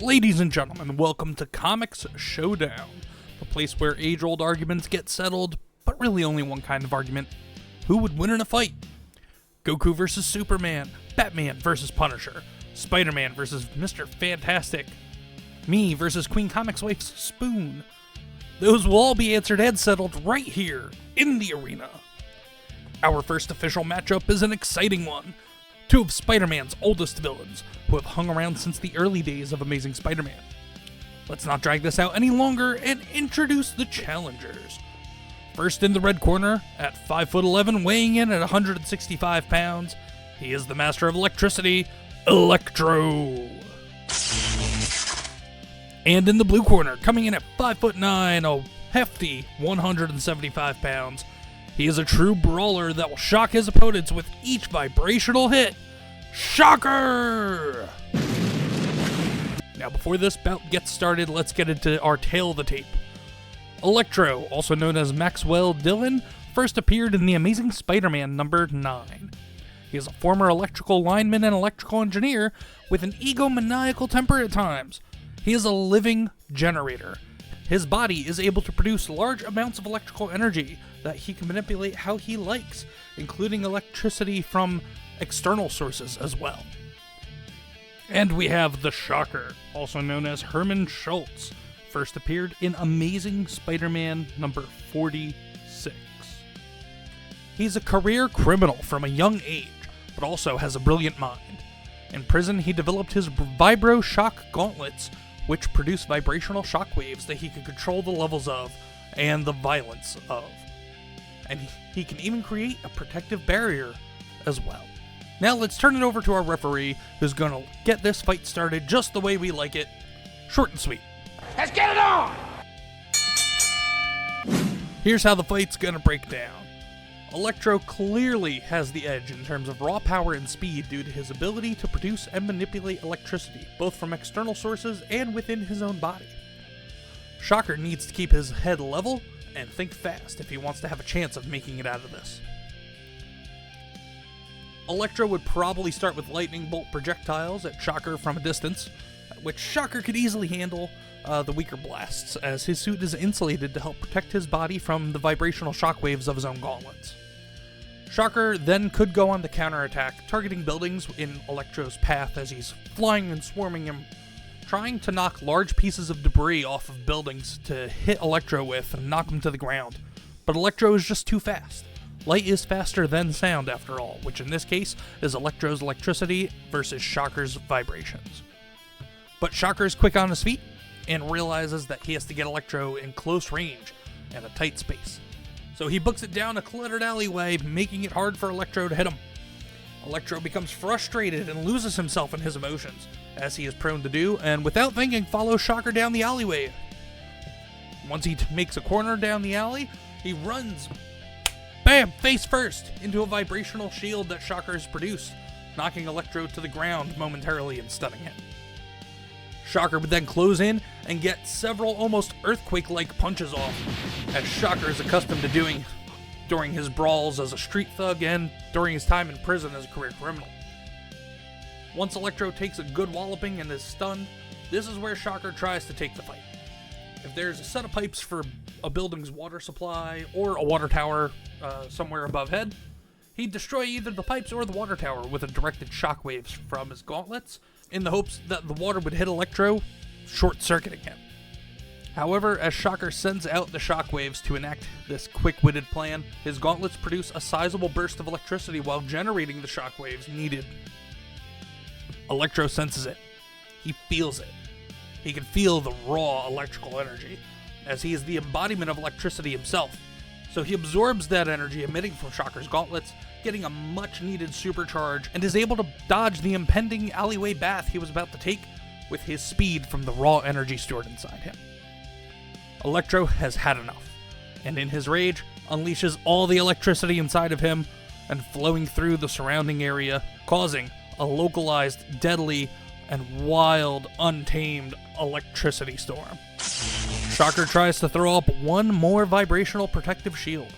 Ladies and gentlemen, welcome to Comix Showdown, the place where age-old arguments get settled, but really only one kind of argument. Who would win in a fight? Goku versus Superman, Batman versus Punisher, Spider-Man versus Mr. Fantastic, me versus Queen Comic's wife's spoon. Those will all be answered and settled right here, in the arena. Our first official matchup is an exciting one. Two of Spider-Man's oldest villains, who have hung around since the early days of Amazing Spider-Man. Let's not drag this out any longer and introduce the challengers. First in the red corner, at 5'11", weighing in at 165 pounds, he is the master of electricity, Electro. And in the blue corner, coming in at 5'9", a hefty 175 pounds, he is a true brawler that will shock his opponents with each vibrational hit, Shocker! Now before this bout gets started, let's get into our tale of the tape. Electro, also known as Maxwell Dillon, first appeared in The Amazing Spider-Man number 9. He is a former electrical lineman and electrical engineer with an egomaniacal temper at times. He is a living generator. His body is able to produce large amounts of electrical energy that he can manipulate how he likes, including electricity from external sources as well. And we have the Shocker, also known as Herman Schultz, first appeared in Amazing Spider-Man number 46. He's a career criminal from a young age, but also has a brilliant mind. In prison, he developed his Vibro Shock Gauntlets, which produce vibrational shockwaves that he can control the levels of and the violence of. And he can even create a protective barrier as well. Now let's turn it over to our referee, who's going to get this fight started just the way we like it, short and sweet. Let's get it on! Here's how the fight's going to break down. Electro clearly has the edge in terms of raw power and speed due to his ability to produce and manipulate electricity, both from external sources and within his own body. Shocker needs to keep his head level and think fast if he wants to have a chance of making it out of this. Electro would probably start with lightning bolt projectiles at Shocker from a distance, which Shocker could easily handle the weaker blasts, as his suit is insulated to help protect his body from the vibrational shockwaves of his own gauntlets. Shocker then could go on the counterattack, targeting buildings in Electro's path as he's flying and swarming him, trying to knock large pieces of debris off of buildings to hit Electro with and knock him to the ground. But Electro is just too fast. Light is faster than sound, after all, which in this case is Electro's electricity versus Shocker's vibrations. But Shocker is quick on his feet and realizes that he has to get Electro in close range and a tight space. So he books it down a cluttered alleyway, making it hard for Electro to hit him. Electro becomes frustrated and loses himself in his emotions, as he is prone to do, and without thinking follows Shocker down the alleyway. Once he makes a corner down the alley, he runs, bam, face first, into a vibrational shield that Shocker has produced, knocking Electro to the ground momentarily and stunning him. Shocker would then close in and get several almost earthquake-like punches off, as Shocker is accustomed to doing during his brawls as a street thug and during his time in prison as a career criminal. Once Electro takes a good walloping and is stunned, this is where Shocker tries to take the fight. If there's a set of pipes for a building's water supply or a water tower somewhere above head, he'd destroy either the pipes or the water tower with a directed shockwaves from his gauntlets, in the hopes that the water would hit Electro, short-circuiting him. However, as Shocker sends out the shockwaves to enact this quick-witted plan, his gauntlets produce a sizable burst of electricity while generating the shockwaves needed. Electro senses it. He feels it. He can feel the raw electrical energy, as he is the embodiment of electricity himself. So he absorbs that energy emitting from Shocker's gauntlets, getting a much-needed supercharge, and is able to dodge the impending alleyway bath he was about to take with his speed from the raw energy stored inside him. Electro has had enough, and in his rage, unleashes all the electricity inside of him and flowing through the surrounding area, causing a localized, deadly, and wild, untamed electricity storm. Shocker tries to throw up one more vibrational protective shield,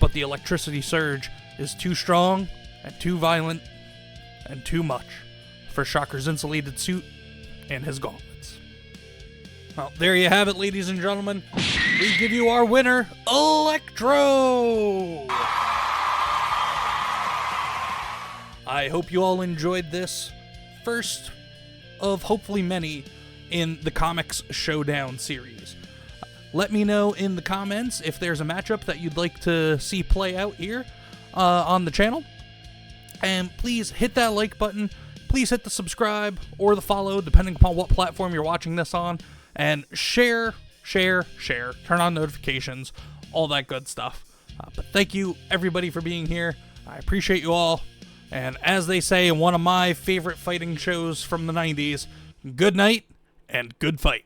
but the electricity surge is too strong and too violent and too much for Shocker's insulated suit and his gauntlets. Well, there you have it, ladies and gentlemen. We give you our winner, Electro! I hope you all enjoyed this first of hopefully many in the Comix Showdown series. Let me know in the comments if there's a matchup that you'd like to see play out here on the channel. And please hit that like button. Please hit the subscribe or the follow, depending upon what platform you're watching this on. And share. Turn on notifications, all that good stuff. But thank you, everybody, for being here. I appreciate you all. And as they say in one of my favorite fighting shows from the 90s, good night and good fight.